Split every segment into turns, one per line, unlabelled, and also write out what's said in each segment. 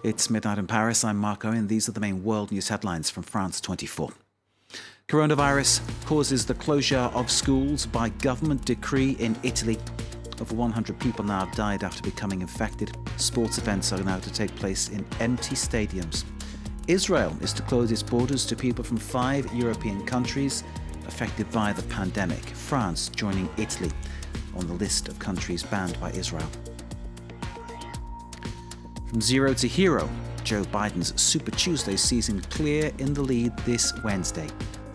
It's midnight in Paris. I'm Marco, and these are the main world news headlines from France 24. Coronavirus causes the closure of schools by government decree in Italy. Over 100 people now have died after becoming infected. Sports events are now to take place in empty stadiums. Israel is to close its borders to people from 5 European countries affected by the pandemic. France joining Italy on the list of countries banned by Israel. From zero to hero, Joe Biden's Super Tuesday sees him clear in the lead this Wednesday.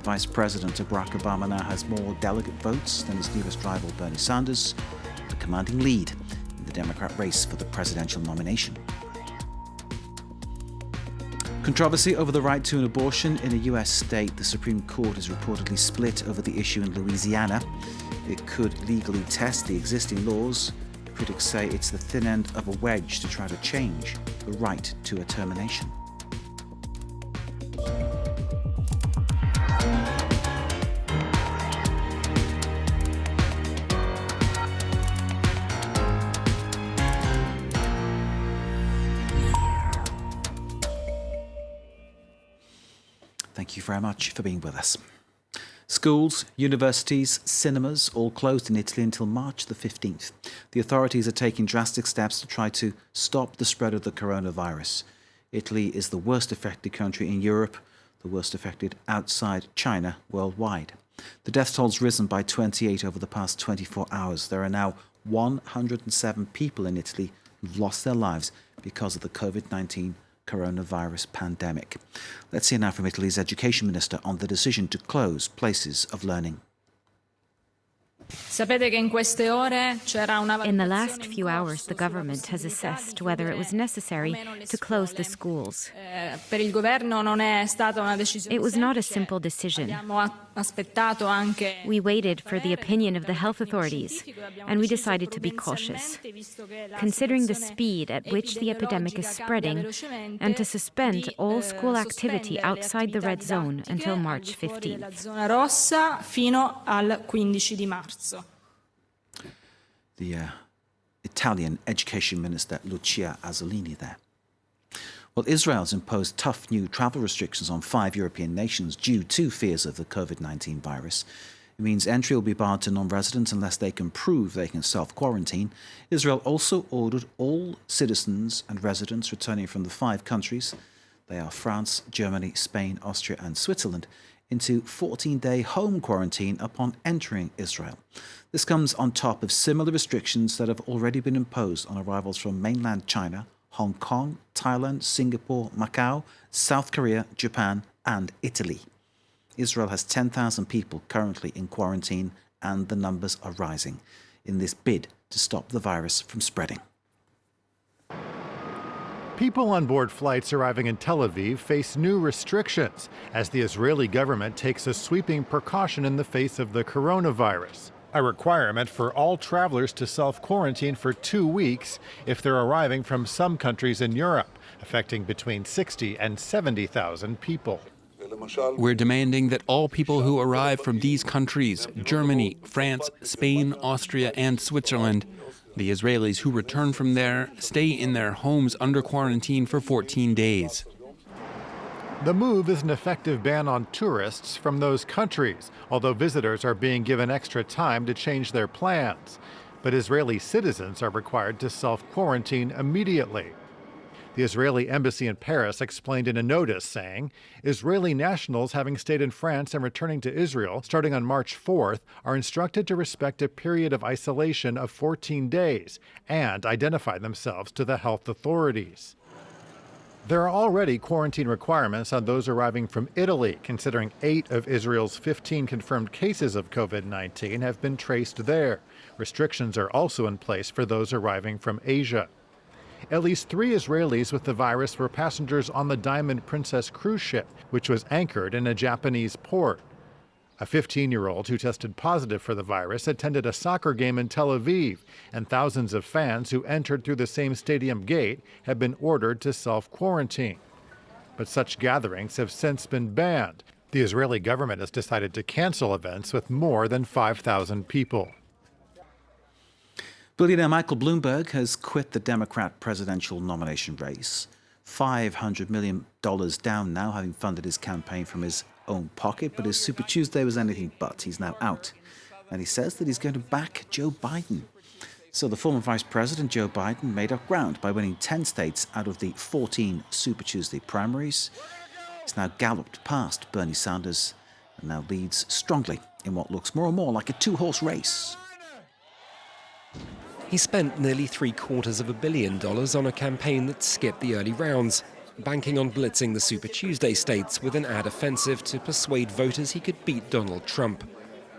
Vice President Barack Obama now has more delegate votes than his newest rival Bernie Sanders, the commanding lead in the Democrat race for the presidential nomination. Controversy over the right to an abortion in a U.S. state. The Supreme Court is reportedly split over the issue in Louisiana. It could legally test the existing laws. Critics say it's the thin end of a wedge to try to change the right to a termination. Thank you very much for being with us. Schools, universities, cinemas all closed in Italy until March the 15th. The authorities are taking drastic steps to try to stop the spread of the coronavirus. Italy is the worst affected country in Europe, the worst affected outside China worldwide. The death toll's risen by 28 over the past 24 hours. There are now 107 people in Italy who've lost their lives because of the COVID-19 coronavirus pandemic. Let's hear now from Italy's Education Minister on the decision to close places of learning.
In the last few hours, the government has assessed whether it was necessary to close the schools. It was not a simple decision. We waited for the opinion of the health authorities, and we decided to be cautious, considering the speed at which the epidemic is spreading, and to suspend all school activity outside the red zone until March 15th.
The Italian Education Minister Lucia Azzolini there. Well, Israel's imposed tough new travel restrictions on 5 European nations due to fears of the COVID-19 virus. It means entry will be barred to non-residents unless they can prove they can self-quarantine. Israel also ordered all citizens and residents returning from the 5 countries, they are France, Germany, Spain, Austria and Switzerland, into 14-day home quarantine upon entering Israel. This comes on top of similar restrictions that have already been imposed on arrivals from mainland China, Hong Kong, Thailand, Singapore, Macau, South Korea, Japan and Italy. Israel has 10,000 people currently in quarantine, and the numbers are rising in this bid to stop the virus from spreading.
People on board flights arriving in Tel Aviv face new restrictions as the Israeli government takes a sweeping precaution in the face of the coronavirus. A requirement for all travelers to self-quarantine for 2 weeks if they're arriving from some countries in Europe, affecting between 60 and 70,000 people.
We're demanding that all people who arrive from these countries, Germany, France, Spain, Austria, and Switzerland, the Israelis who return from there stay in their homes under quarantine for 14 days.
The move is an effective ban on tourists from those countries, although visitors are being given extra time to change their plans. But Israeli citizens are required to self-quarantine immediately. The Israeli embassy in Paris explained in a notice saying, Israeli nationals having stayed in France and returning to Israel starting on March 4th are instructed to respect a period of isolation of 14 days and identify themselves to the health authorities. There are already quarantine requirements on those arriving from Italy, considering 8 of Israel's 15 confirmed cases of COVID-19 have been traced there. Restrictions are also in place for those arriving from Asia. At least 3 Israelis with the virus were passengers on the Diamond Princess cruise ship, which was anchored in a Japanese port. A 15-year-old who tested positive for the virus attended a soccer game in Tel Aviv, and thousands of fans who entered through the same stadium gate have been ordered to self-quarantine. But such gatherings have since been banned. The Israeli government has decided to cancel events with more than 5,000 people.
Billionaire Michael Bloomberg has quit the Democrat presidential nomination race $500 million down now, having funded his campaign from his own pocket. But his Super Tuesday was anything but. He's now out. And he says that he's going to back Joe Biden. So the former Vice President, Joe Biden, made up ground by winning 10 states out of the 14 Super Tuesday primaries. He's now galloped past Bernie Sanders and now leads strongly in what looks more and more like a two-horse race.
He spent nearly $750 million on a campaign that skipped the early rounds, banking on blitzing the Super Tuesday states with an ad offensive to persuade voters he could beat Donald Trump.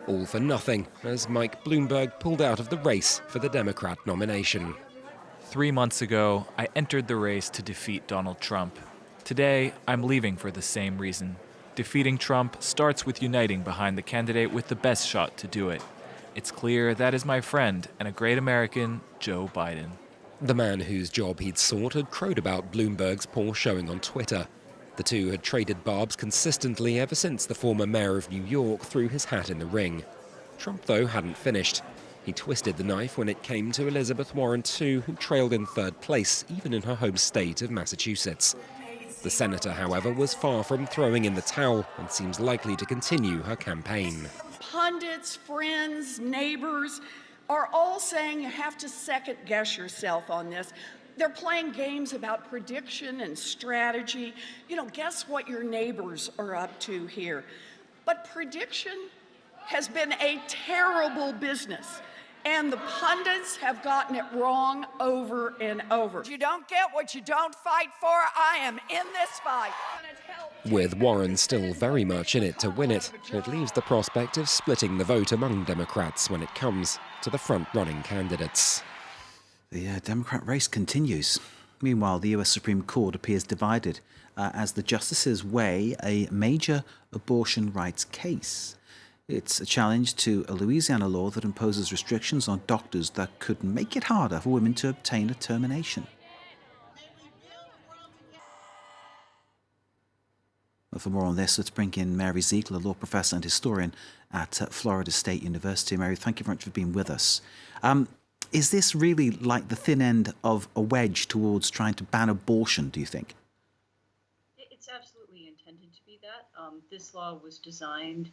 All for nothing, as Mike Bloomberg pulled out of the race for the Democrat nomination.
3 months ago, I entered the race to defeat Donald Trump. Today, I'm leaving for the same reason. Defeating Trump starts with uniting behind the candidate with the best shot to do it. It's clear that is my friend and a great American, Joe Biden.
The man whose job he'd sought had crowed about Bloomberg's poor showing on Twitter. The two had traded barbs consistently ever since the former mayor of New York threw his hat in the ring. Trump, though, hadn't finished. He twisted the knife when it came to Elizabeth Warren, too, who trailed in third place, even in her home state of Massachusetts. The senator, however, was far from throwing in the towel and seems likely to continue her campaign.
Pundits, friends, neighbors are all saying you have to second guess yourself on this. They're playing games about prediction and strategy. Guess what your neighbors are up to here. But prediction has been a terrible business, and the pundits have gotten it wrong over and over. You don't get what you don't fight for. I am in this fight.
With Warren still very much in it to win it, it leaves the prospect of splitting the vote among Democrats when it comes to the front-running candidates.
The Democrat race continues. Meanwhile, the US Supreme Court appears divided as the justices weigh a major abortion rights case. It's a challenge to a Louisiana law that imposes restrictions on doctors that could make it harder for women to obtain a termination. Well, for more on this, let's bring in Mary Ziegler, law professor and historian at Florida State University. Mary, thank you very much for being with us. Is this really like the thin end of a wedge towards trying to ban abortion, do you think?
It's absolutely intended to be that. This law was designed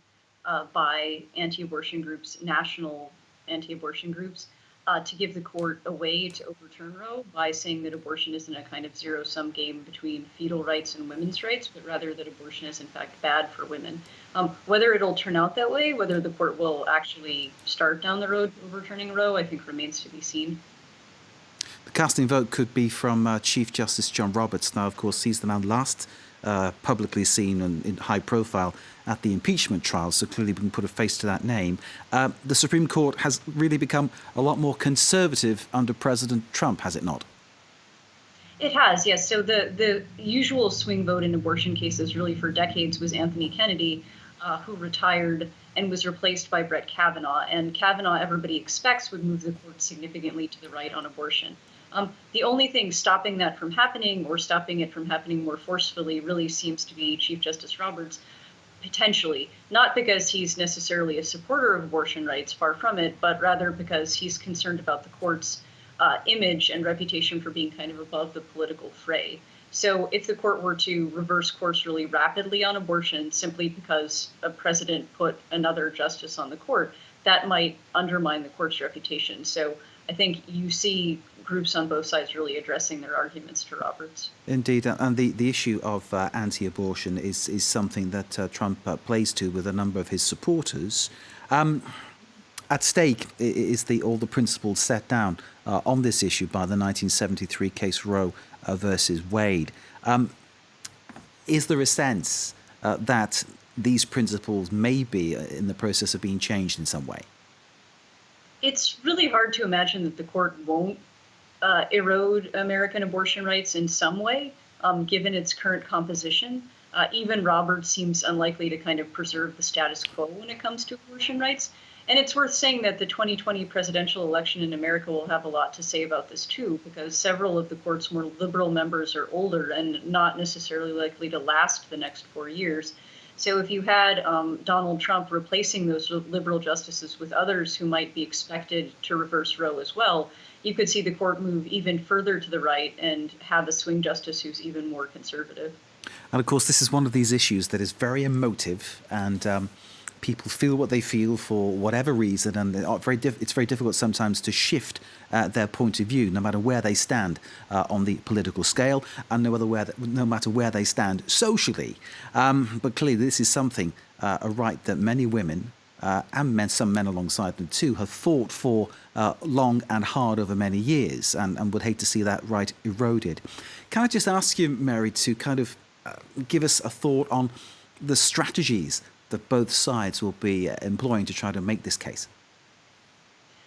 by anti-abortion groups, national anti-abortion groups, to give the court a way to overturn Roe by saying that abortion isn't a kind of zero-sum game between fetal rights and women's rights, but rather that abortion is in fact bad for women. Whether it'll turn out that way, whether the court will actually start down the road overturning Roe, I think remains to be seen.
The casting vote could be from Chief Justice John Roberts. Now, of course, he's the man last publicly seen and in high profile at the impeachment trial, so clearly we can put a face to that name. The Supreme Court has really become a lot more conservative under President Trump, has it not?
It has, yes. So the usual swing vote in abortion cases really for decades was Anthony Kennedy, who retired and was replaced by Brett Kavanaugh. And Kavanaugh, everybody expects, would move the court significantly to the right on abortion. The only thing stopping that from happening, or stopping it from happening more forcefully, really seems to be Chief Justice Roberts, potentially, not because he's necessarily a supporter of abortion rights, far from it, but rather because he's concerned about the court's image and reputation for being kind of above the political fray. So if the court were to reverse course really rapidly on abortion simply because a president put another justice on the court, that might undermine the court's reputation. So I think you see groups on both sides really addressing their arguments to Roberts.
Indeed, and the issue of anti-abortion is something that Trump plays to with a number of his supporters. At stake is all the principles set down on this issue by the 1973 case Roe versus Wade. Is there a sense that these principles may be in the process of being changed in some way?
It's really hard to imagine that the court won't erode American abortion rights in some way, given its current composition. Even Roberts seems unlikely to kind of preserve the status quo when it comes to abortion rights. And it's worth saying that the 2020 presidential election in America will have a lot to say about this, too, because several of the court's more liberal members are older and not necessarily likely to last the next 4 years. So if you had Donald Trump replacing those liberal justices with others who might be expected to reverse Roe as well, you could see the court move even further to the right and have a swing justice who's even more conservative.
And of course, this is one of these issues that is very emotive, and people feel what they feel for whatever reason, and it's very difficult sometimes to shift their point of view, no matter where they stand on the political scale, and no matter where they stand socially. But clearly, this is something, a right that many women and some men alongside them too, have fought for long and hard over many years, and would hate to see that right eroded. Can I just ask you, Mary, to kind of give us a thought on the strategies that both sides will be employing to try to make this case?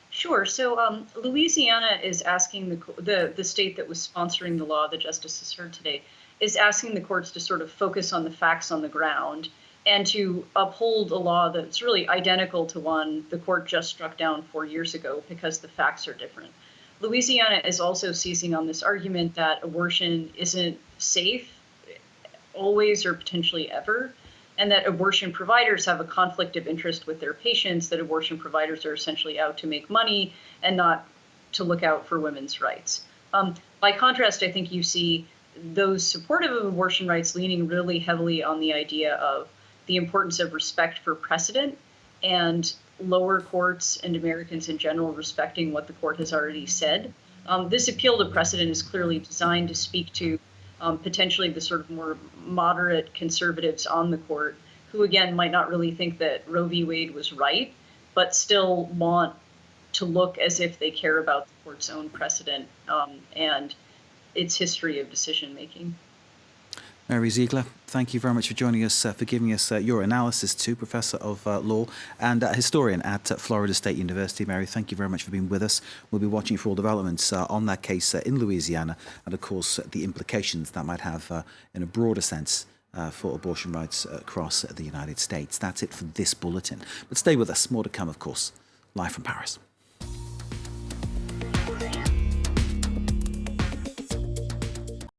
Sure. So Louisiana is asking the state that was sponsoring the law the justices heard today is asking the courts to sort of focus on the facts on the ground and to uphold a law that's really identical to one the court just struck down 4 years ago because the facts are different. Louisiana is also seizing on this argument that abortion isn't safe always or potentially ever, and that abortion providers have a conflict of interest with their patients, that abortion providers are essentially out to make money and not to look out for women's rights. By contrast, I think you see those supportive of abortion rights leaning really heavily on the idea of the importance of respect for precedent and lower courts and Americans in general respecting what the court has already said. This appeal to precedent is clearly designed to speak to potentially the sort of more moderate conservatives on the court who, again, might not really think that Roe v. Wade was right, but still want to look as if they care about the court's own precedent and its history of decision making.
Mary Ziegler, thank you very much for joining us, for giving us your analysis too, Professor of Law and historian at Florida State University. Mary, thank you very much for being with us. We'll be watching for all developments on that case in Louisiana and, of course, the implications that might have in a broader sense for abortion rights across the United States. That's it for this bulletin. But stay with us. More to come, of course, live from Paris.